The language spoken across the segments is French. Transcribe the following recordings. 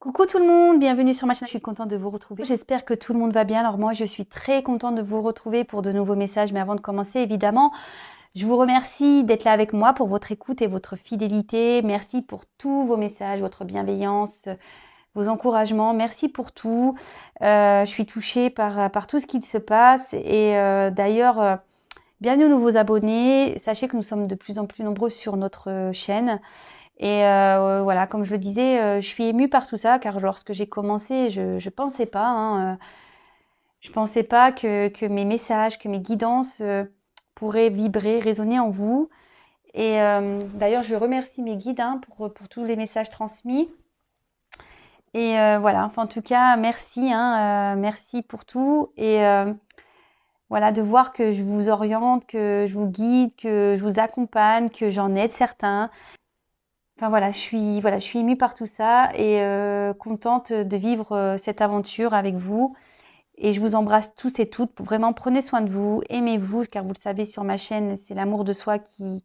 Coucou tout le monde, bienvenue sur ma chaîne, je suis contente de vous retrouver. J'espère que tout le monde va bien. Alors moi je suis très contente de vous retrouver pour de nouveaux messages, mais avant de commencer évidemment, je vous remercie d'être là avec moi pour votre écoute et votre fidélité. Merci pour tous vos messages, votre bienveillance, vos encouragements, merci pour tout. Je suis touchée par tout ce qui se passe et d'ailleurs, bienvenue aux nouveaux abonnés. Sachez que nous sommes de plus en plus nombreux sur notre chaîne. Et voilà, comme je le disais, je suis émue par tout ça, car lorsque j'ai commencé, je pensais pas, je pensais pas que mes messages, que mes guidances pourraient vibrer, résonner en vous. Et d'ailleurs, je remercie mes guides pour tous les messages transmis. Et voilà, enfin, en tout cas, merci, merci pour tout. Et voilà, de voir que je vous oriente, que je vous guide, que je vous accompagne, que j'en aide certains. Enfin voilà, je suis émue par tout ça et contente de vivre cette aventure avec vous. Et je vous embrasse tous et toutes. Vraiment, prenez soin de vous, aimez-vous, car vous le savez sur ma chaîne, c'est l'amour de soi qui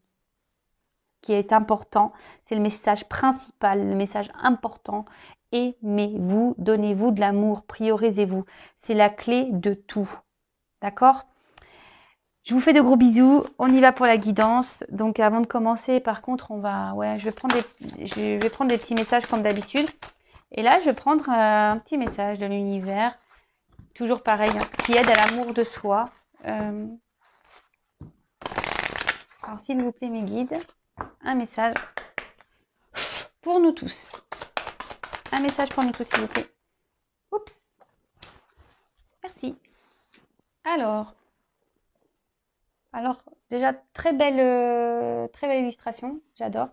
est important. C'est le message principal, le message important. Aimez-vous, donnez-vous de l'amour, priorisez-vous. C'est la clé de tout. D'accord ? Je vous fais de gros bisous. On y va pour la guidance. Donc avant de commencer, par contre, je vais prendre des petits messages comme d'habitude. Et là, je vais prendre un petit message de l'univers, toujours pareil, qui aide à l'amour de soi. Alors s'il vous plaît, mes guides, un message pour nous tous. Un message pour nous tous, s'il vous plaît. Oups. Merci. Alors, déjà, très belle illustration, j'adore.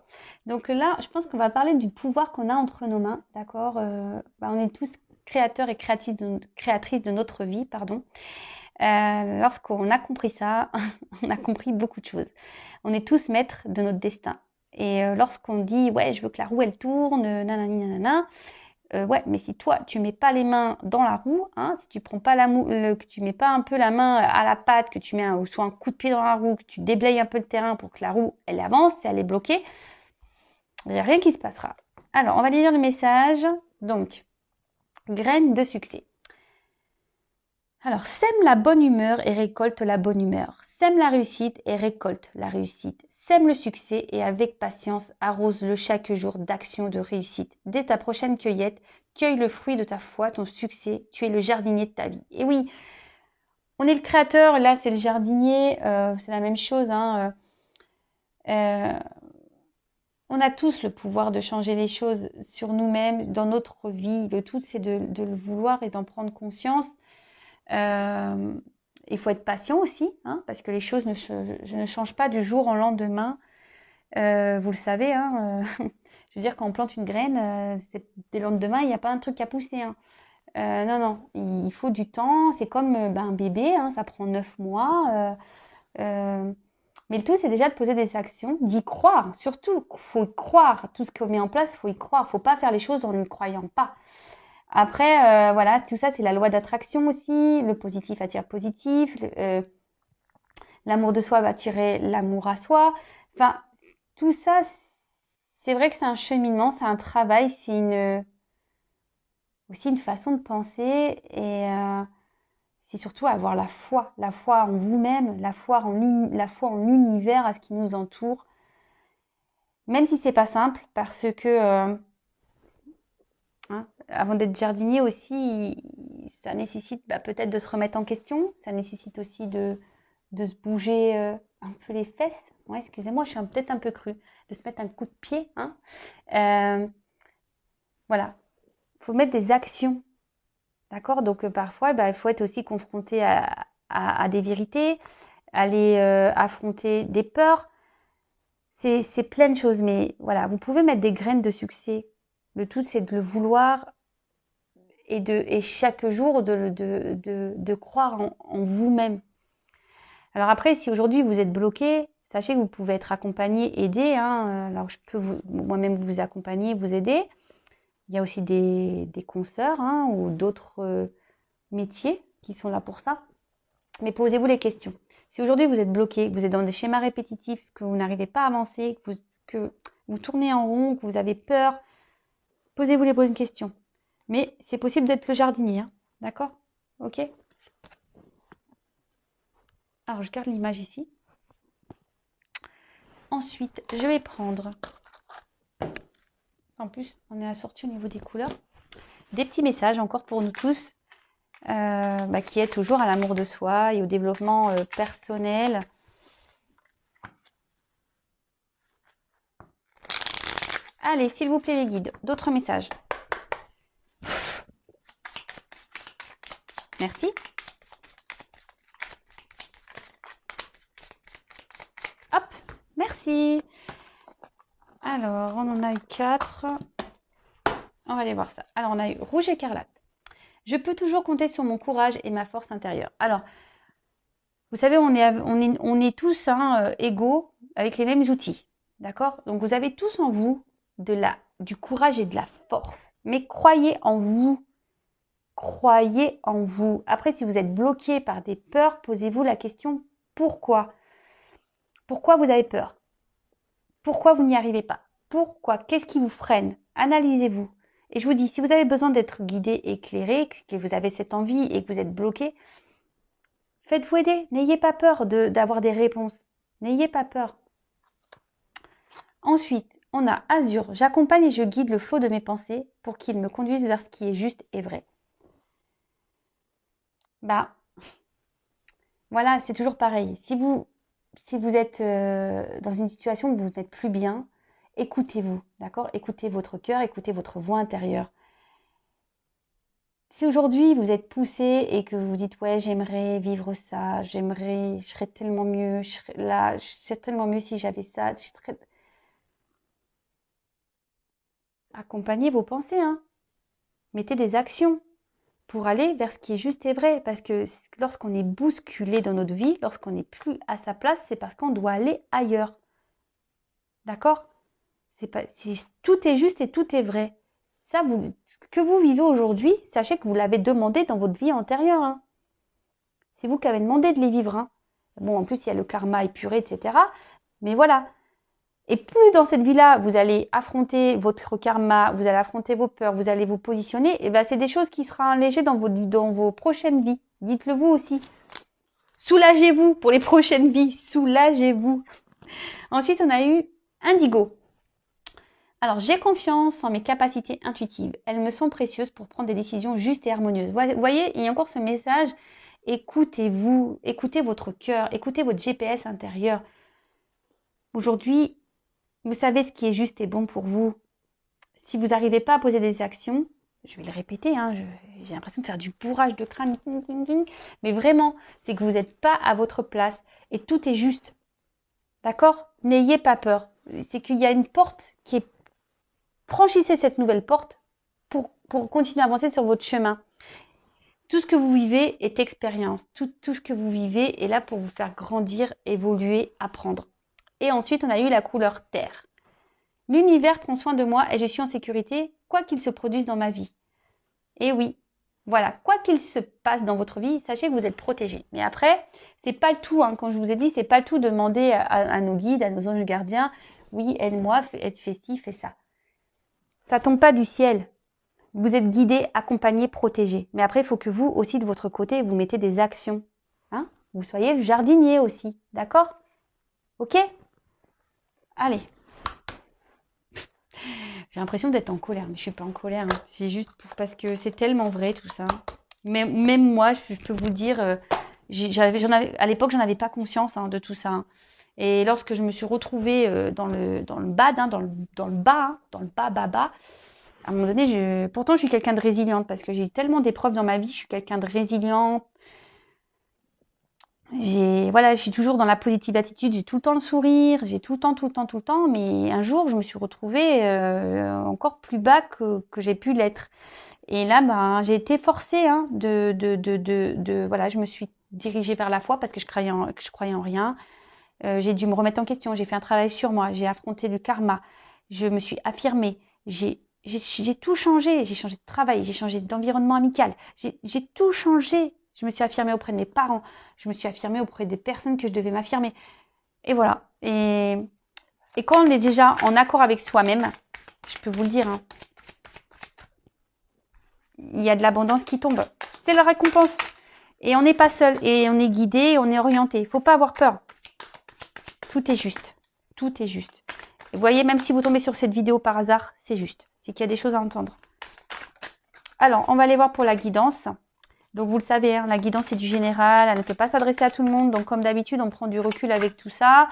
Donc là, je pense qu'on va parler du pouvoir qu'on a entre nos mains, d'accord. On est tous créateurs et créatrices de notre vie, pardon. Lorsqu'on a compris ça, on a compris beaucoup de choses. On est tous maîtres de notre destin. Et lorsqu'on dit, ouais, je veux que la roue, elle tourne, nanani, nanana, ouais, mais si toi, tu mets pas les mains dans la roue, si tu prends pas que tu mets pas un peu la main à la patte, que tu mets soit un coup de pied dans la roue, que tu déblayes un peu le terrain pour que la roue, elle avance, si elle est bloquée, il n'y a rien qui se passera. Alors, on va lire le message. Donc, graines de succès. Alors, sème la bonne humeur et récolte la bonne humeur. Sème la réussite et récolte la réussite. Sème le succès et avec patience arrose-le chaque jour d'action de réussite. Dès ta prochaine cueillette, cueille le fruit de ta foi, ton succès. Tu es le jardinier de ta vie. Et oui, on est le créateur, là c'est le jardinier, c'est la même chose. On a tous le pouvoir de changer les choses sur nous-mêmes, dans notre vie. Le tout c'est de le vouloir et d'en prendre conscience. Il faut être patient aussi, parce que les choses ne changent pas du jour au lendemain. Vous le savez, je veux dire, quand on plante une graine, dès le lendemain, il n'y a pas un truc à pousser. Non, il faut du temps. C'est comme un bébé, ça prend 9 mois. Mais le tout, c'est déjà de poser des actions, d'y croire. Surtout, il faut y croire. Tout ce qu'on met en place, il faut y croire. Il ne faut pas faire les choses en ne croyant pas. Après, voilà, tout ça, c'est la loi d'attraction aussi. Le positif attire positif. L'amour de soi va attirer l'amour à soi. Enfin, tout ça, c'est vrai que c'est un cheminement, c'est un travail, c'est aussi une façon de penser. Et c'est surtout avoir la foi en vous-même, la foi en l'univers, à ce qui nous entoure. Même si c'est pas simple, parce que avant d'être jardinier aussi, ça nécessite peut-être de se remettre en question. Ça nécessite aussi de se bouger un peu les fesses. Ouais, excusez-moi, je suis peut-être un peu crue. De se mettre un coup de pied. Voilà. Il faut mettre des actions. D'accord ? Donc parfois, il faut être aussi confronté à des vérités, aller affronter des peurs. C'est plein de choses. Mais voilà, vous pouvez mettre des graines de succès. Le tout, c'est de le vouloir et chaque jour de croire en vous-même. Alors après, si aujourd'hui vous êtes bloqué, sachez que vous pouvez être accompagné, aidé. Alors je peux moi-même vous accompagner, vous aider. Il y a aussi des consoeurs ou d'autres métiers qui sont là pour ça. Mais posez-vous les questions. Si aujourd'hui vous êtes bloqué, que vous êtes dans des schémas répétitifs, que vous n'arrivez pas à avancer, que vous tournez en rond, que vous avez peur, posez-vous les bonnes questions. Mais c'est possible d'être le jardinier, hein. D'accord? Ok? Alors, je garde l'image ici. Ensuite, je vais prendre, en plus, on est assorti au niveau des couleurs, des petits messages encore pour nous tous, qui est toujours à l'amour de soi et au développement personnel. Allez, s'il vous plaît, les guides, d'autres messages. Merci. Hop, merci. Alors, on en a eu 4. On va aller voir ça. Alors, on a eu rouge écarlate. Je peux toujours compter sur mon courage et ma force intérieure. Alors, vous savez, on est tous égaux avec les mêmes outils. D'accord? Donc, vous avez tous en vous du courage et de la force. Mais croyez en vous. Croyez en vous. Après, si vous êtes bloqué par des peurs, posez-vous la question pourquoi? Pourquoi vous avez peur? Pourquoi vous n'y arrivez pas? Pourquoi? Qu'est-ce qui vous freine? Analysez-vous. Et je vous dis, si vous avez besoin d'être guidé, éclairé, que vous avez cette envie et que vous êtes bloqué, faites-vous aider. N'ayez pas peur d'avoir des réponses. N'ayez pas peur. Ensuite, on a Azur. J'accompagne et je guide le flot de mes pensées pour qu'il me conduise vers ce qui est juste et vrai. Voilà, c'est toujours pareil. Si vous êtes dans une situation où vous n'êtes plus bien, écoutez-vous, d'accord? Écoutez votre cœur, écoutez votre voix intérieure. Si aujourd'hui vous êtes poussé et que vous vous dites ouais, j'aimerais vivre ça, je serais tellement mieux, je serais tellement mieux si j'avais ça, accompagnez vos pensées, hein. Mettez des actions pour aller vers ce qui est juste et vrai. Parce que lorsqu'on est bousculé dans notre vie, lorsqu'on n'est plus à sa place, c'est parce qu'on doit aller ailleurs. D'accord? Tout est juste et tout est vrai. Ça, ce que vous vivez aujourd'hui, sachez que vous l'avez demandé dans votre vie antérieure, hein. C'est vous qui avez demandé de les vivre, hein. Bon, en plus, il y a le karma épuré, etc. Mais voilà. Et plus dans cette vie-là, vous allez affronter votre karma, vous allez affronter vos peurs, vous allez vous positionner, et ben c'est des choses qui seront allégées dans vos prochaines vies. Dites-le vous aussi. Soulagez-vous pour les prochaines vies. Soulagez-vous. Ensuite, on a eu Indigo. Alors, j'ai confiance en mes capacités intuitives. Elles me sont précieuses pour prendre des décisions justes et harmonieuses. Vous voyez, il y a encore ce message. Écoutez-vous, écoutez votre cœur, écoutez votre GPS intérieur. Aujourd'hui, vous savez ce qui est juste et bon pour vous. Si vous n'arrivez pas à poser des actions, je vais le répéter, hein, j'ai l'impression de faire du bourrage de crâne, mais vraiment, c'est que vous n'êtes pas à votre place et tout est juste. D'accord? N'ayez pas peur. C'est qu'il y a une porte qui est... Franchissez cette nouvelle porte pour continuer à avancer sur votre chemin. Tout ce que vous vivez est expérience. Tout ce que vous vivez est là pour vous faire grandir, évoluer, apprendre. Et ensuite, on a eu la couleur terre. L'univers prend soin de moi et je suis en sécurité, quoi qu'il se produise dans ma vie. Et oui, voilà, quoi qu'il se passe dans votre vie, sachez que vous êtes protégé. Mais après, c'est pas le tout, hein. Comme je vous ai dit, c'est pas le tout de demander à nos guides, à nos anges gardiens, oui, aide-moi, fais ci, fais ça. Ça tombe pas du ciel. Vous êtes guidé, accompagné, protégé. Mais après, il faut que vous aussi, de votre côté, vous mettez des actions. Hein? Vous soyez le jardinier aussi. D'accord? Ok? Allez. J'ai l'impression d'être en colère, mais je suis pas en colère, hein. C'est juste parce que c'est tellement vrai tout ça. Mais même moi, je peux vous dire, à l'époque, j'en avais pas conscience, hein, de tout ça, hein. Et lorsque je me suis retrouvée dans le bad, hein, dans le bas, hein, dans le bas, à un moment donné, pourtant je suis quelqu'un de résiliente parce que j'ai eu tellement d'épreuves dans ma vie, je suis quelqu'un de résiliente. Je suis toujours dans la positive attitude, j'ai tout le temps le sourire, j'ai tout le temps, mais un jour je me suis retrouvée encore plus bas que j'ai pu l'être. Et là, j'ai été forcée, hein, voilà, je me suis dirigée vers la foi parce que je croyais en rien. J'ai dû me remettre en question, j'ai fait un travail sur moi, j'ai affronté le karma, je me suis affirmée, j'ai tout changé, j'ai changé de travail, j'ai changé d'environnement amical, j'ai tout changé. Je me suis affirmée auprès de mes parents, je me suis affirmée auprès des personnes que je devais m'affirmer. Et voilà. Et quand on est déjà en accord avec soi-même, je peux vous le dire, hein, il y a de l'abondance qui tombe. C'est la récompense. Et on n'est pas seul. Et on est guidé, on est orienté. Il ne faut pas avoir peur. Tout est juste. Tout est juste. Et vous voyez, même si vous tombez sur cette vidéo par hasard, c'est juste. C'est qu'il y a des choses à entendre. Alors, on va aller voir pour la guidance. Donc, vous le savez, hein, la guidance, c'est du général. Elle ne peut pas s'adresser à tout le monde. Donc, comme d'habitude, on prend du recul avec tout ça.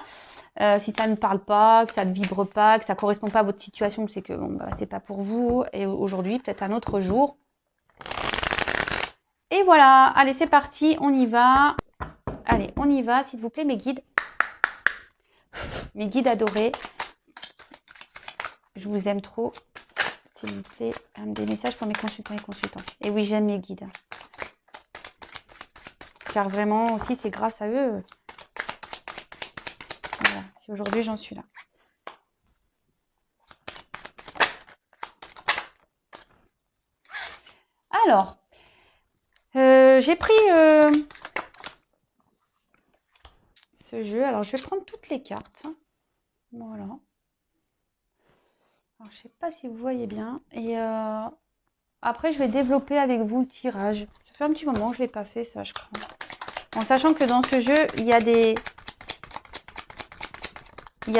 Si ça ne parle pas, que ça ne vibre pas, que ça ne correspond pas à votre situation, c'est que bon, bah, c'est pas pour vous. Et aujourd'hui, peut-être un autre jour. Et voilà. Allez, c'est parti. On y va. Allez, on y va, s'il vous plaît, mes guides. Mes guides adorés. Je vous aime trop. S'il vous plaît, des messages pour mes consultants et consultantes. Et oui, j'aime mes guides. Car vraiment aussi, c'est grâce à eux. Voilà, si aujourd'hui j'en suis là. Alors, j'ai pris ce jeu. Alors, je vais prendre toutes les cartes. Voilà. Alors, je ne sais pas si vous voyez bien. Et après, je vais développer avec vous le tirage. Ça fait un petit moment que je ne l'ai pas fait, ça, je crois. En sachant que dans ce jeu, il y a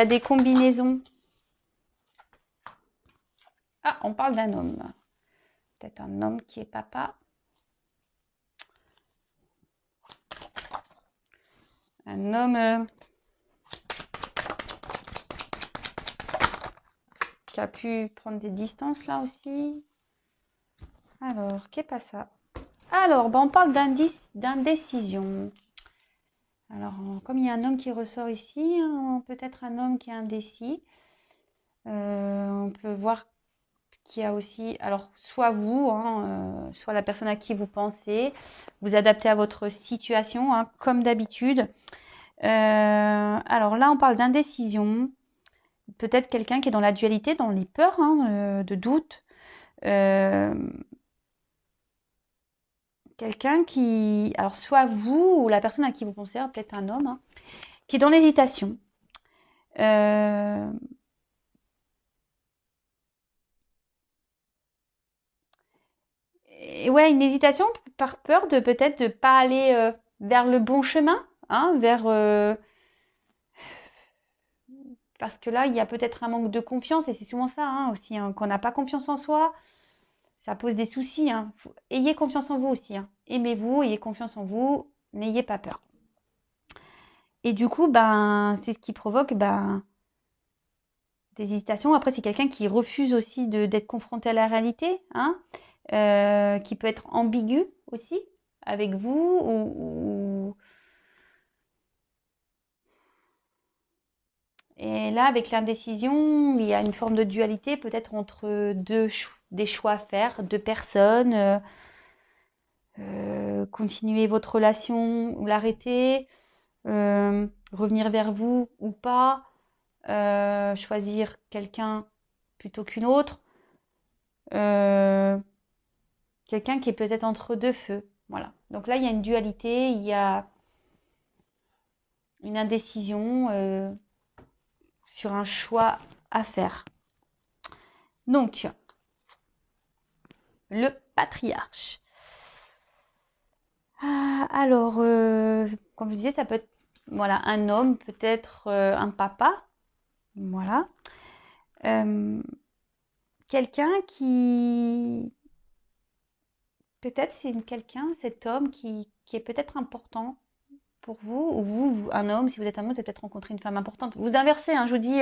des combinaisons. Ah, on parle d'un homme. Peut-être un homme qui est papa. Un homme qui a pu prendre des distances là aussi. Alors, qu'est pas ça? Alors, on parle d'indécision. Alors, comme il y a un homme qui ressort ici, peut-être un homme qui est indécis. On peut voir qu'il y a aussi, alors, soit vous, soit la personne à qui vous pensez, vous adaptez à votre situation, hein, comme d'habitude. Alors là, on parle d'indécision. Peut-être quelqu'un qui est dans la dualité, dans les peurs, de doute. Quelqu'un qui, alors soit vous ou la personne à qui vous pensez, peut-être un homme, qui est dans l'hésitation. Ouais, une hésitation par peur de peut-être de pas aller vers le bon chemin, parce que là, il y a peut-être un manque de confiance, et c'est souvent ça aussi, qu'on n'a pas confiance en soi, ça pose des soucis. Ayez confiance en vous aussi. Aimez-vous, ayez confiance en vous, n'ayez pas peur. Et du coup, c'est ce qui provoque des hésitations. Après, c'est quelqu'un qui refuse aussi d'être confronté à la réalité, qui peut être ambigu aussi avec vous. Et là, avec l'indécision, il y a une forme de dualité peut-être entre des choix à faire, deux personnes. Continuer votre relation ou l'arrêter, revenir vers vous ou pas, choisir quelqu'un plutôt qu'une autre, quelqu'un qui est peut-être entre deux feux. Voilà. Donc là, il y a une dualité, il y a une indécision sur un choix à faire. Donc, le patriarche. Alors, comme je disais, ça peut être un homme, peut-être un papa. Voilà. Quelqu'un qui... Peut-être c'est cet homme qui est peut-être important pour vous, ou vous, un homme, si vous êtes un homme, vous avez peut-être rencontré une femme importante. Vous inversez, je vous dis,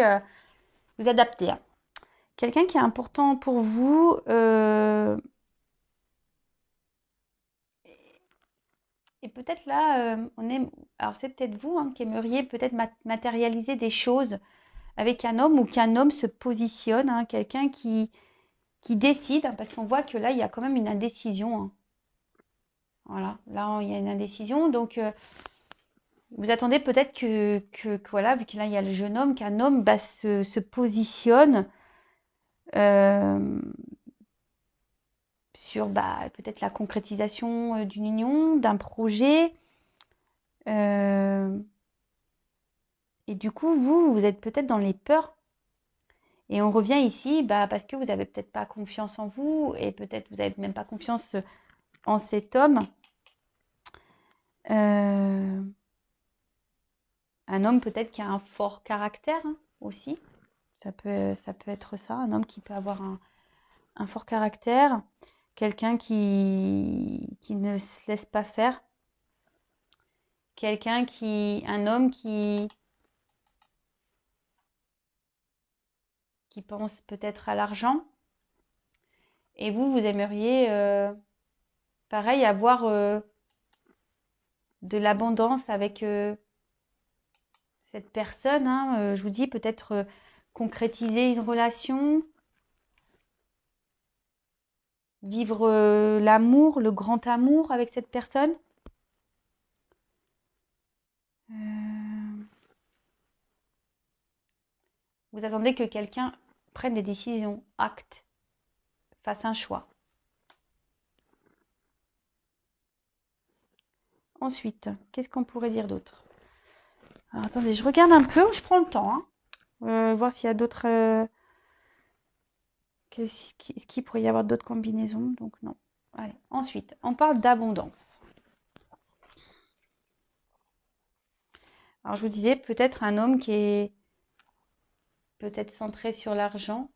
vous adaptez. Quelqu'un qui est important pour vous, et peut-être là, alors c'est peut-être vous qui aimeriez peut-être matérialiser des choses avec un homme, ou qu'un homme se positionne, quelqu'un qui décide, parce qu'on voit que là, il y a quand même une indécision. Voilà, là, il y a une indécision. Donc, vous attendez peut-être que voilà, vu que là, il y a le jeune homme, qu'un homme se positionne sur peut-être la concrétisation d'une union, d'un projet. Et du coup, vous êtes peut-être dans les peurs. Et on revient ici parce que vous n'avez peut-être pas confiance en vous et peut-être vous n'avez même pas confiance en cet homme. Un homme peut-être qui a un fort caractère aussi. Ça peut être ça, un homme qui peut avoir un fort caractère. Quelqu'un qui ne se laisse pas faire. Un homme qui pense peut-être à l'argent. Et vous aimeriez, pareil, avoir de l'abondance avec cette personne. Je vous dis, peut-être concrétiser une relation, vivre l'amour, le grand amour avec cette personne. Vous attendez que quelqu'un prenne des décisions, acte, fasse un choix. Ensuite, qu'est-ce qu'on pourrait dire d'autre? Alors attendez, je regarde un peu, je prends le temps. Voir s'il y a d'autres... Est-ce qu'il pourrait y avoir d'autres combinaisons? Donc non. Allez. Ensuite, on parle d'abondance. Alors je vous disais, peut-être un homme qui est peut-être centré sur l'argent.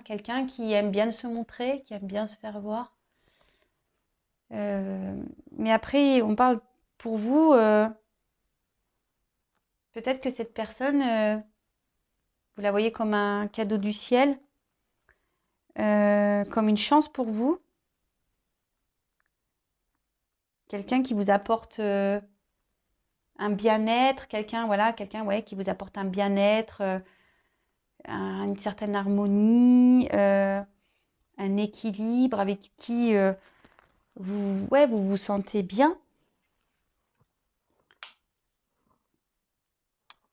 Quelqu'un qui aime bien se montrer, qui aime bien se faire voir. Mais après, on parle pour vous... peut-être que cette personne, vous la voyez comme un cadeau du ciel, comme une chance pour vous. Quelqu'un qui vous apporte un bien-être, quelqu'un qui vous apporte un bien-être, une certaine harmonie, un équilibre avec qui vous vous sentez bien.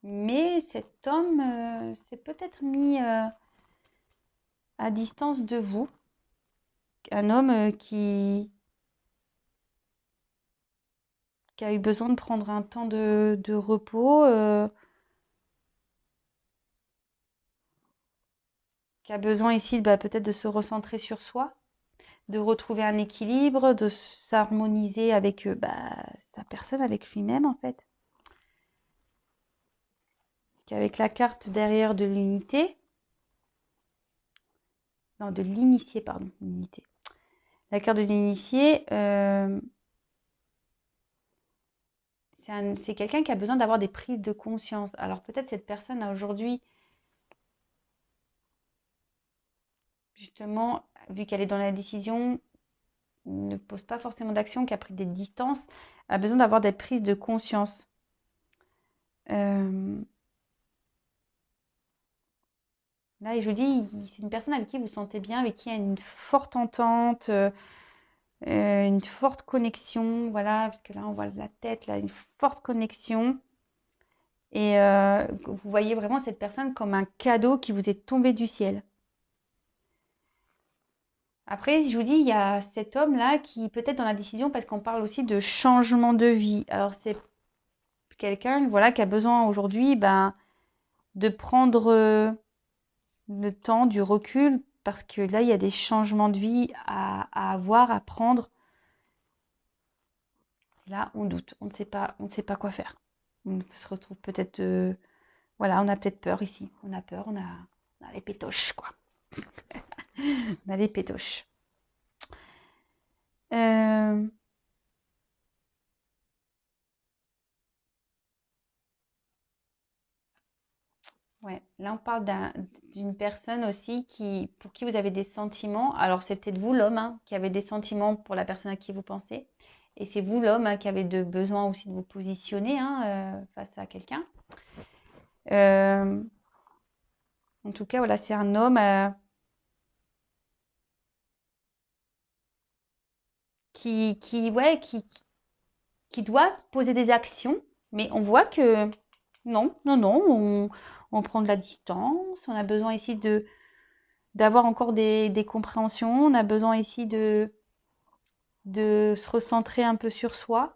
Mais cet homme s'est peut-être mis à distance de vous. Un homme qui a eu besoin de prendre un temps de repos, qui a besoin ici peut-être de se recentrer sur soi, de retrouver un équilibre, de s'harmoniser avec sa personne, avec lui-même en fait. Avec la carte derrière de l'unité, non de l'initié, pardon, l'unité. La carte de l'initié, c'est quelqu'un qui a besoin d'avoir des prises de conscience. Alors peut-être cette personne a aujourd'hui, justement, vu qu'elle est dans la décision, ne pose pas forcément d'action, qui a pris des distances, a besoin d'avoir des prises de conscience. Là, je vous dis, c'est une personne avec qui vous sentez bien, avec qui il y a une forte entente, une forte connexion, voilà, parce que là, on voit la tête, là, une forte connexion. Et vous voyez vraiment cette personne comme un cadeau qui vous est tombé du ciel. Après, je vous dis, il y a cet homme-là qui peut-être dans la décision, parce qu'on parle aussi de changement de vie. Alors, c'est quelqu'un, voilà, qui a besoin aujourd'hui, de prendre le temps, du recul, parce que là, il y a des changements de vie à avoir, à prendre. Là, on doute, on ne sait pas quoi faire. On se retrouve peut-être, voilà, on a peut-être peur ici. On a peur, on a les pétoches, quoi. On a les pétoches. Ouais, là on parle d'une personne aussi pour qui vous avez des sentiments. Alors c'est peut-être vous l'homme qui avez des sentiments pour la personne à qui vous pensez. Et c'est vous l'homme qui avez besoin aussi de vous positionner face à quelqu'un. En tout cas, voilà, c'est un homme qui doit poser des actions, mais on voit que non, on prend de la distance, on a besoin ici d'avoir encore des compréhensions, on a besoin ici de se recentrer un peu sur soi.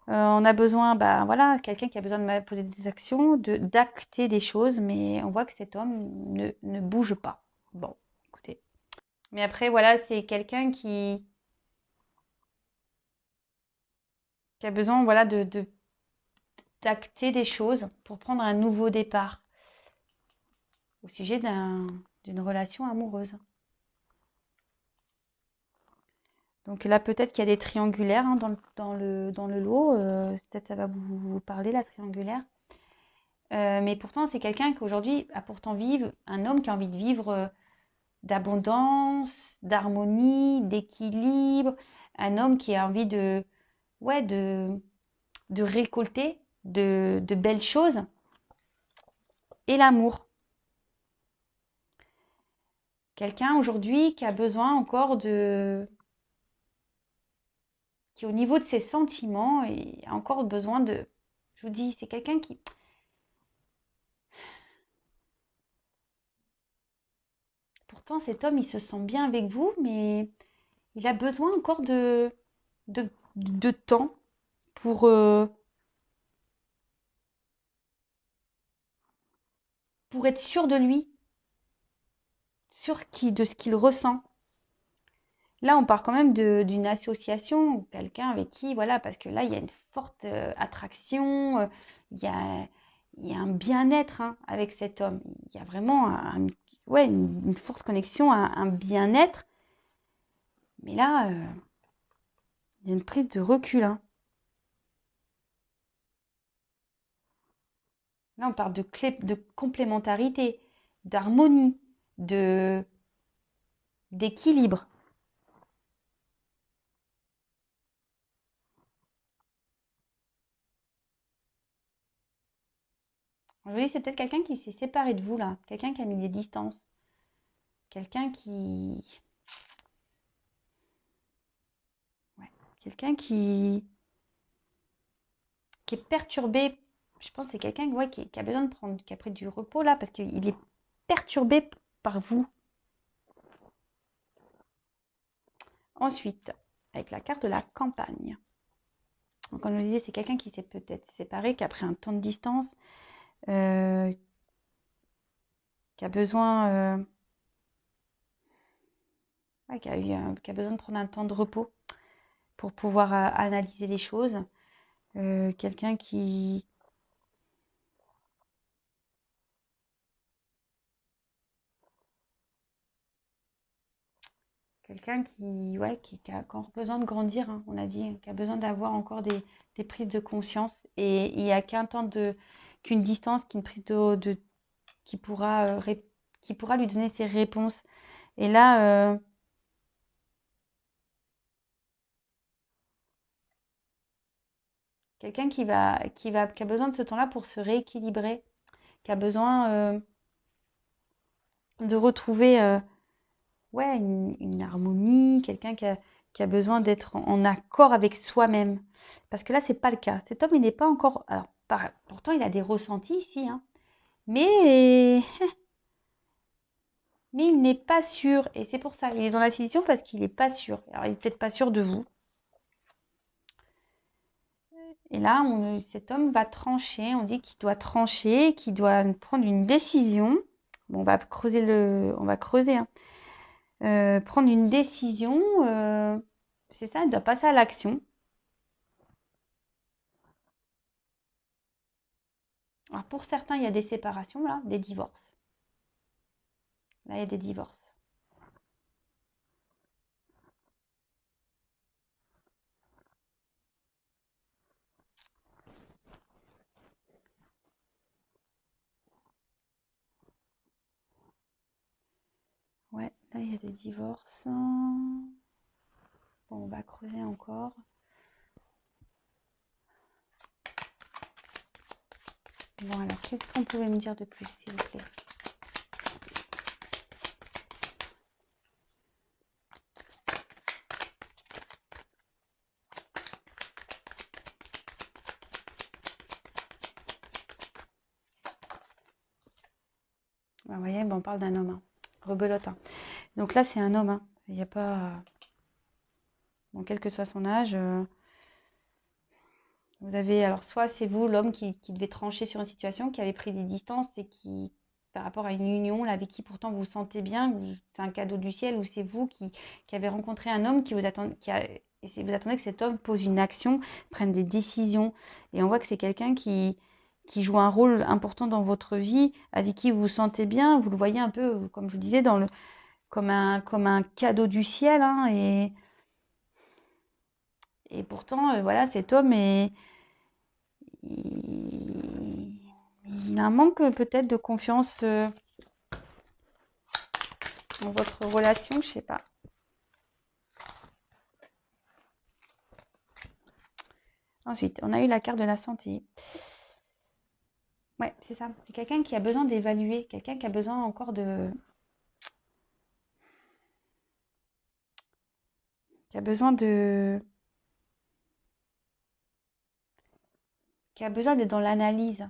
On a besoin, bah voilà, quelqu'un qui a besoin de poser des actions, d'acter des choses, mais on voit que cet homme ne bouge pas. Bon, écoutez. Mais après, voilà, c'est quelqu'un qui a besoin, voilà, d'acter des choses pour prendre un nouveau départ au sujet d'une relation amoureuse. Donc là, peut-être qu'il y a des triangulaires hein, dans le lot. Peut-être ça va vous parler, la triangulaire. Mais pourtant, c'est quelqu'un qui aujourd'hui a pourtant un homme qui a envie de vivre d'abondance, d'harmonie, d'équilibre. Un homme qui a envie ouais, de récolter de belles choses. Et l'amour. Quelqu'un aujourd'hui qui a besoin encore qui au niveau de ses sentiments et a encore besoin je vous dis, c'est quelqu'un qui, pourtant cet homme, il se sent bien avec vous, mais il a besoin encore de temps pour, pour être sûr de lui, de ce qu'il ressent. Là, on part quand même d'une association, quelqu'un avec qui, voilà, parce que là, il y a une forte attraction, il y a, il y a un bien-être hein, avec cet homme. Il y a vraiment ouais, une forte connexion, un bien-être. Mais là, il y a une prise de recul. Hein. Là, on parle de complémentarité, d'harmonie, de d'équilibre. Je vous dis, c'est peut-être quelqu'un qui s'est séparé de vous, là. Quelqu'un qui a mis des distances. Quelqu'un qui... Ouais. Quelqu'un qui est perturbé. Je pense que c'est quelqu'un ouais, qui a besoin de prendre, qui a pris du repos, là, parce qu'il est perturbé par vous. Ensuite, avec la carte de la campagne. Donc, comme je vous disais, c'est quelqu'un qui s'est peut-être séparé, qui a pris un temps de distance, euh, qui a besoin... ouais, qui a besoin de prendre un temps de repos pour pouvoir analyser les choses. Quelqu'un ouais, qui a encore besoin de grandir, hein, on a dit, qui a besoin d'avoir encore des prises de conscience. Et il n'y a qu'une distance, qu'une prise qui pourra lui donner ses réponses. Et là, quelqu'un qui a besoin de ce temps-là pour se rééquilibrer, qui a besoin de retrouver ouais, une harmonie, quelqu'un qui a besoin d'être en accord avec soi-même. Parce que là, c'est pas le cas. Cet homme, il n'est pas encore. Alors, pourtant, il a des ressentis ici, hein, mais, mais il n'est pas sûr. Et c'est pour ça. Il est dans la décision parce qu'il n'est pas sûr. Alors, il n'est peut-être pas sûr de vous. Et là, cet homme va trancher. On dit qu'il doit trancher, qu'il doit prendre une décision. Bon, on va creuser. Hein. Prendre une décision, c'est ça, il doit passer à l'action. Alors pour certains, il y a des séparations, là, des divorces. Là, il y a des divorces. Ouais, là, il y a des divorces. Bon, on va creuser encore. Bon, alors, qu'est-ce qu'on pouvait me dire de plus, s'il vous plaît? Vous voyez, on parle d'un homme. Hein. Rebelote. Hein. Donc là, c'est un homme. Hein. Il n'y a pas... Bon, quel que soit son âge... Vous avez, alors soit c'est vous, l'homme, qui devait trancher sur une situation, qui avait pris des distances et qui, par rapport à une union, là, avec qui pourtant vous vous sentez bien, c'est un cadeau du ciel, ou c'est vous qui avez rencontré un homme qui vous attend, vous attendez que cet homme pose une action, prenne des décisions. Et on voit que c'est quelqu'un qui joue un rôle important dans votre vie, avec qui vous vous sentez bien. Vous le voyez un peu, comme je vous disais, comme un cadeau du ciel, hein, et pourtant, voilà, cet homme il, il a un manque peut-être de confiance dans votre relation, je sais pas. Ensuite, on a eu la carte de la santé. Ouais, c'est ça. C'est quelqu'un qui a besoin d'évaluer, quelqu'un qui a besoin encore qui a besoin de, qui a besoin d'être dans l'analyse.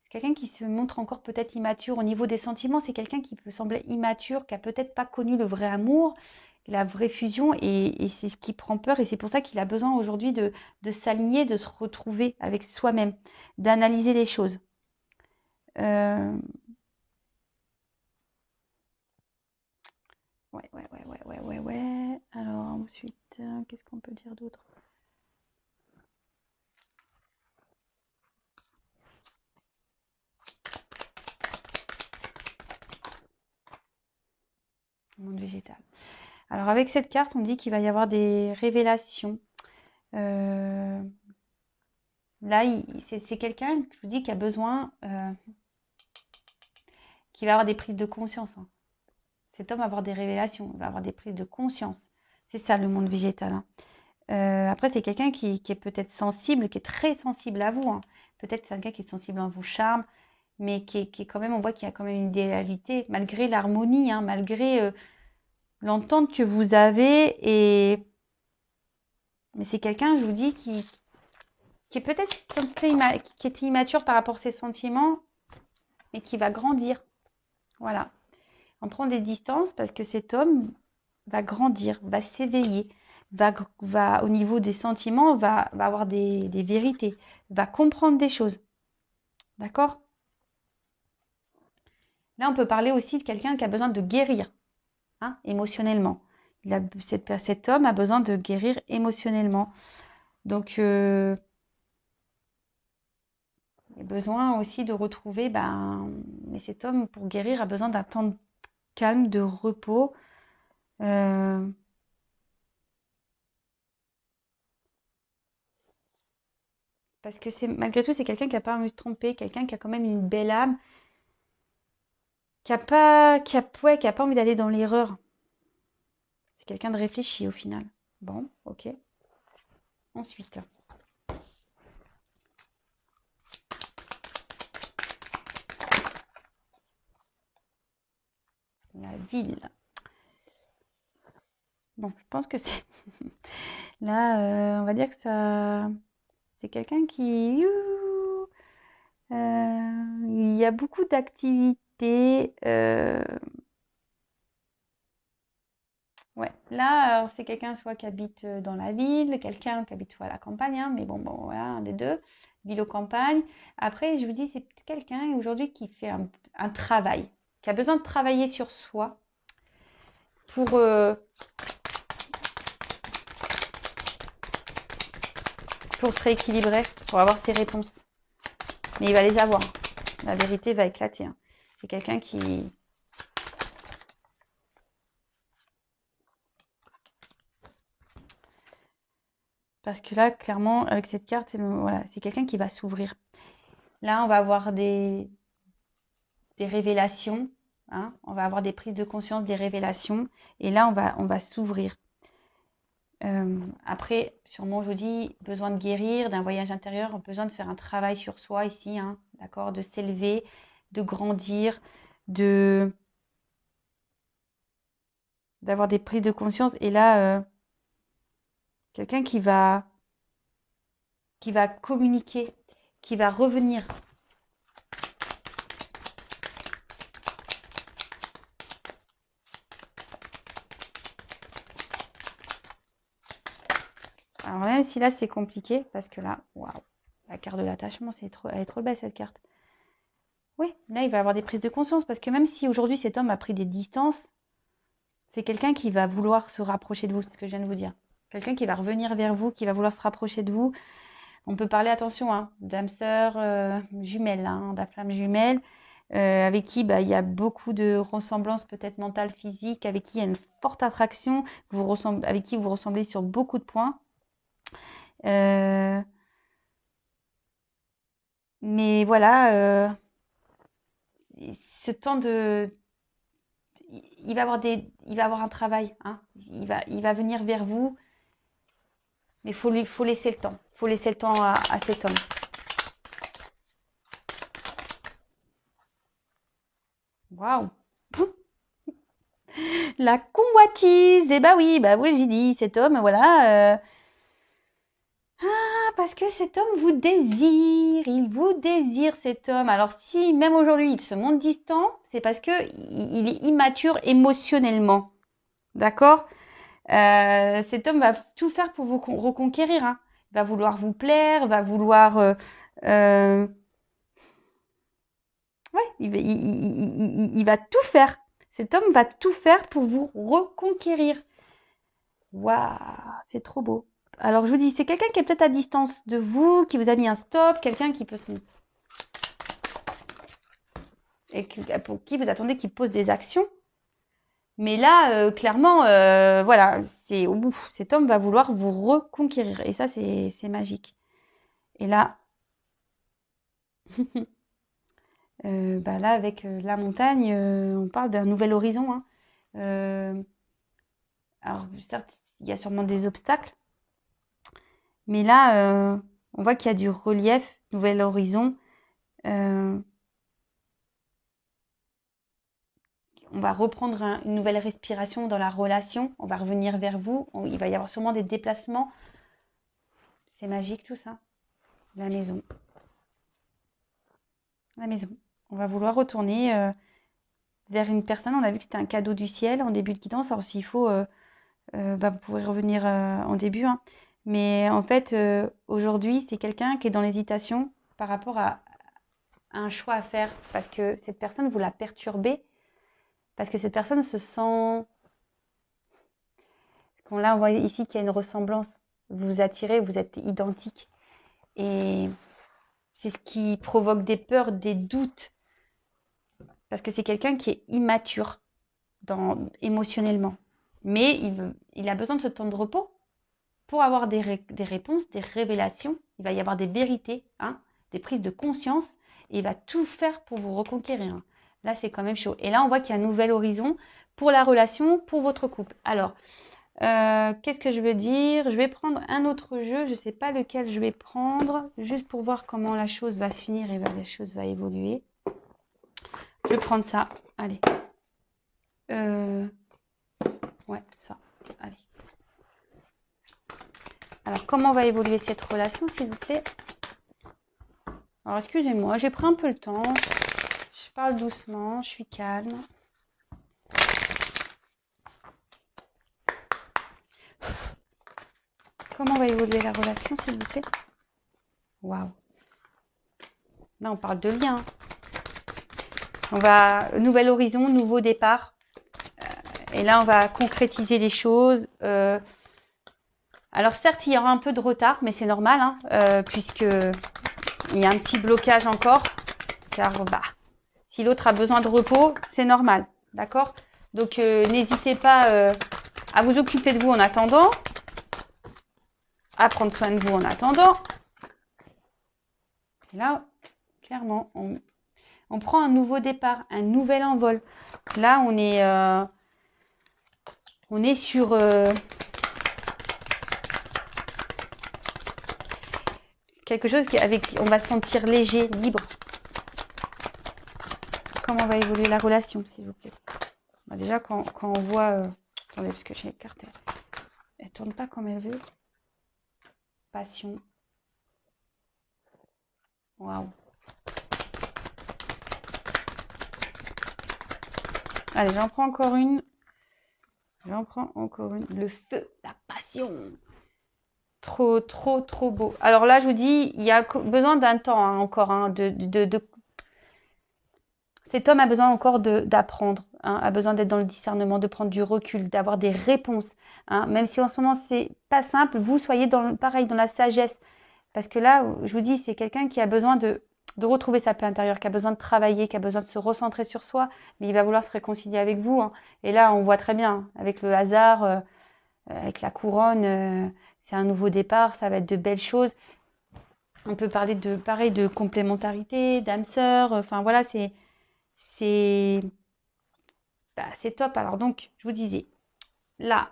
C'est quelqu'un qui se montre encore peut-être immature au niveau des sentiments. C'est quelqu'un qui peut sembler immature, qui a peut-être pas connu le vrai amour, la vraie fusion, et c'est ce qui prend peur. Et c'est pour ça qu'il a besoin aujourd'hui de s'aligner, de se retrouver avec soi-même, d'analyser les choses. Euh, ouais. Alors ensuite, qu'est-ce qu'on peut dire d'autre? Monde végétal. Alors avec cette carte, on dit qu'il va y avoir des révélations. Là, c'est quelqu'un, je vous dis, qui a besoin, qui va avoir des prises de conscience, hein. Cet homme va avoir des révélations, il va avoir des prises de conscience. C'est ça le monde végétal, hein. Après, c'est quelqu'un qui est peut-être sensible, qui est très sensible à vous, hein. Peut-être c'est quelqu'un qui est sensible à vos charmes, mais qui est quand même, on voit qu'il y a quand même une idéalité, malgré l'harmonie, hein, malgré l'entente que vous avez. Mais c'est quelqu'un, je vous dis, qui est peut-être qui était immature par rapport à ses sentiments, mais qui va grandir. Voilà. On prend des distances parce que cet homme va grandir, va s'éveiller, va au niveau des sentiments, va avoir des vérités, va comprendre des choses. D'accord? Là, on peut parler aussi de quelqu'un qui a besoin de guérir, hein, émotionnellement. Cet homme a besoin de guérir émotionnellement. Donc, il a besoin aussi de retrouver, mais cet homme, pour guérir, a besoin d'un temps de calme, de repos. Parce que malgré tout, c'est quelqu'un qui n'a pas envie de se tromper, quelqu'un qui a quand même une belle âme, ouais, qui a pas envie d'aller dans l'erreur. C'est quelqu'un de réfléchi au final. Bon, ok. Ensuite, la ville. Bon, je pense que c'est là, on va dire que ça, c'est quelqu'un qui, il y a beaucoup d'activités. Ouais, là, alors, c'est quelqu'un soit qui habite dans la ville, quelqu'un qui habite soit à la campagne, hein, mais bon, voilà, un des deux, ville ou campagne. Après, je vous dis, c'est quelqu'un aujourd'hui qui fait un travail, qui a besoin de travailler sur soi pour, pour se rééquilibrer, pour avoir ses réponses. Mais il va les avoir. La vérité va éclater, hein. C'est quelqu'un qui... Parce que là, clairement, avec cette carte, voilà, c'est quelqu'un qui va s'ouvrir. Là, on va avoir des révélations, hein. On va avoir des prises de conscience, des révélations. Et là, on va s'ouvrir. Après, sûrement, je vous dis, besoin de guérir, d'un voyage intérieur, besoin de faire un travail sur soi ici, hein, d'accord, de s'élever, de grandir, d'avoir des prises de conscience. Et là, quelqu'un qui va communiquer, qui va revenir. Alors même si là c'est compliqué, parce que là, waouh, la carte de l'attachement, elle est trop belle cette carte. Oui, là il va avoir des prises de conscience, parce que même si aujourd'hui cet homme a pris des distances, c'est quelqu'un qui va vouloir se rapprocher de vous, c'est ce que je viens de vous dire. Quelqu'un qui va revenir vers vous, qui va vouloir se rapprocher de vous. On peut parler, attention, hein, d'âme sœur jumelle, hein, de la flamme jumelle, avec qui il y a beaucoup de ressemblances peut-être mentales, physiques, avec qui il y a une forte attraction, avec qui vous ressemblez sur beaucoup de points. Mais voilà, ce temps il va avoir un travail, hein. Il va venir vers vous, mais faut laisser le temps. Faut laisser le temps à cet homme. Waouh! La convoitise! Eh oui, j'ai dit, cet homme, voilà. Parce que cet homme vous désire, il vous désire cet homme. Alors si même aujourd'hui il se montre distant, c'est parce que il est immature émotionnellement. D'accord? Cet homme va tout faire pour vous reconquérir, hein. Il va vouloir vous plaire, va vouloir... ouais, il va tout faire. Cet homme va tout faire pour vous reconquérir. Waouh, c'est trop beau. Alors je vous dis, c'est quelqu'un qui est peut-être à distance de vous, qui vous a mis un stop, quelqu'un qui peut et pour qui vous attendez qu'il pose des actions. Mais là, clairement, voilà, c'est au bout. Cet homme va vouloir vous reconquérir. Et ça, c'est magique. Et là, là, avec la montagne, on parle d'un nouvel horizon, hein. Alors, certes, il y a sûrement des obstacles. Mais là, on voit qu'il y a du relief, nouvel horizon. On va reprendre une nouvelle respiration dans la relation. On va revenir vers vous. Il va y avoir sûrement des déplacements. C'est magique tout ça. La maison. La maison. On va vouloir retourner vers une personne. On a vu que c'était un cadeau du ciel en début de guidance. Alors s'il faut, vous pourrez revenir en début, hein. Mais en fait, aujourd'hui, c'est quelqu'un qui est dans l'hésitation par rapport à un choix à faire. Parce que cette personne, vous la perturbez. Parce que cette personne se sent... Là, on voit ici qu'il y a une ressemblance. Vous vous attirez, vous êtes identiques. Et c'est ce qui provoque des peurs, des doutes. Parce que c'est quelqu'un qui est immature émotionnellement. Mais il a besoin de ce temps de repos pour avoir des réponses, des révélations. Il va y avoir des vérités, hein, des prises de conscience. Et il va tout faire pour vous reconquérir. Là, c'est quand même chaud. Et là, on voit qu'il y a un nouvel horizon pour la relation, pour votre couple. Alors, qu'est-ce que je veux dire? Je vais prendre un autre jeu. Je ne sais pas lequel je vais prendre, juste pour voir comment la chose va se finir et la chose va évoluer. Je vais prendre ça. Allez. Ouais, ça. Allez. Alors, comment va évoluer cette relation, s'il vous plaît? Alors, excusez-moi, j'ai pris un peu le temps. Je parle doucement, je suis calme. Comment va évoluer la relation, s'il vous plaît? Waouh. Là, on parle de lien. On va... Nouvel horizon, nouveau départ. Et là, on va concrétiser les choses. Alors, certes, il y aura un peu de retard, mais c'est normal, hein, puisque il y a un petit blocage encore. Car, si l'autre a besoin de repos, c'est normal. D'accord? Donc, n'hésitez pas à vous occuper de vous en attendant. À prendre soin de vous en attendant. Et là, clairement, on prend un nouveau départ, un nouvel envol. Là, on est sur quelque chose on va se sentir léger, libre. Comment va évoluer la relation, s'il vous plaît? Déjà, quand on voit... attendez, parce que j'ai les cartes. Elle tourne pas comme elle veut. Passion. Waouh. Allez, j'en prends encore une. Le feu, la passion. Trop, trop, trop beau. Alors là, je vous dis, il y a besoin d'un temps hein, encore. Hein, Cet homme a besoin encore d'apprendre, hein, a besoin d'être dans le discernement, de prendre du recul, d'avoir des réponses. Hein, même si en ce moment, c'est pas simple, vous soyez pareil dans la sagesse. Parce que là, je vous dis, c'est quelqu'un qui a besoin de retrouver sa paix intérieure, qui a besoin de travailler, qui a besoin de se recentrer sur soi, mais il va vouloir se réconcilier avec vous. Hein. Et là, on voit très bien, avec le hasard, avec la couronne, c'est un nouveau départ, ça va être de belles choses. On peut parler de, pareil, de complémentarité, d'âme sœur, enfin voilà, c'est top. Alors donc, je vous disais, là,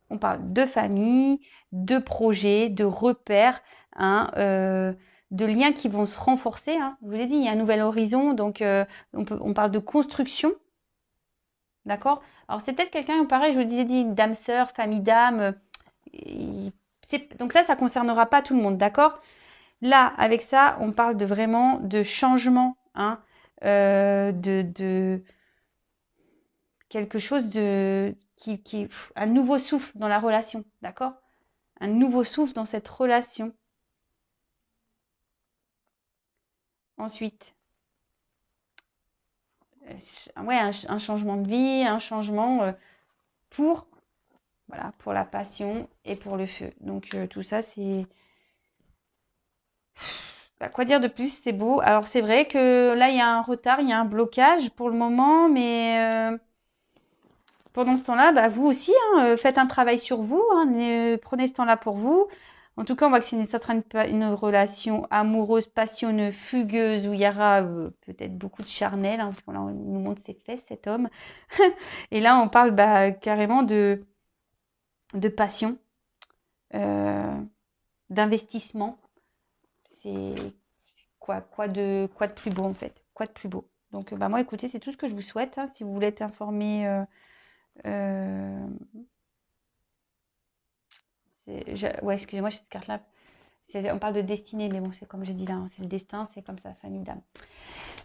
on parle de famille, de projets, de repères, hein, de liens qui vont se renforcer. Hein. Je vous ai dit, il y a un nouvel horizon, donc on parle de construction. D'accord. Alors c'est peut-être quelqu'un, pareil, je vous disais, une dame sœur, famille d'âme. Donc ça concernera pas tout le monde, d'accord. Là, avec ça, on parle de vraiment de changement, hein, de quelque chose un nouveau souffle dans la relation, d'accord? Un nouveau souffle dans cette relation. Ensuite, ouais, un changement de vie, un changement pour, voilà, pour la passion et pour le feu. Donc tout ça, c'est bah, quoi dire de plus, c'est beau. Alors c'est vrai que là, il y a un retard, il y a un blocage pour le moment, mais pendant ce temps-là, bah, vous aussi, hein, faites un travail sur vous, hein, prenez ce temps-là pour vous. En tout cas, on voit que ça sera une relation amoureuse, passionneuse, fugueuse, où il y aura peut-être beaucoup de charnel, hein, parce qu'on nous montre ses fesses, cet homme. Et là, on parle bah, carrément de passion, euh, d'investissement. C'est quoi de plus beau en fait? Quoi de plus beau? Donc, bah, moi, écoutez, c'est tout ce que je vous souhaite. Hein, si vous voulez être informé, ouais, excusez-moi, j'ai cette carte-là. On parle de destinée, mais bon, c'est comme j'ai dit là, hein, c'est le destin, c'est comme ça, famille d'âme.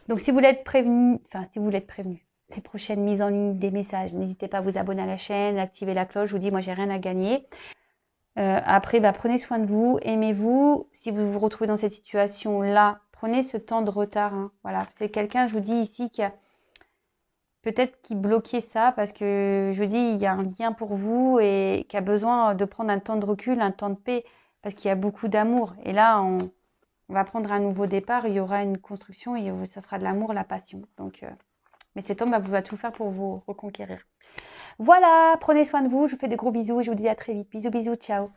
Donc, si vous voulez être prévenu, ces prochaines mises en ligne des messages, n'hésitez pas à vous abonner à la chaîne, activer la cloche. Je vous dis, moi, j'ai rien à gagner. Après, bah, prenez soin de vous, aimez-vous. Si vous vous retrouvez dans cette situation-là, prenez ce temps de retard. Hein. Voilà, c'est quelqu'un, je vous dis ici, qui a peut-être qui bloquait ça parce que je vous dis, il y a un lien pour vous et qui a besoin de prendre un temps de recul, un temps de paix parce qu'il y a beaucoup d'amour. Et là, on va prendre un nouveau départ, il y aura une construction et ça sera de l'amour, la passion. Donc, mais cet homme va tout faire pour vous reconquérir. Voilà, prenez soin de vous, je vous fais de gros bisous et je vous dis à très vite. Bisous, bisous, ciao.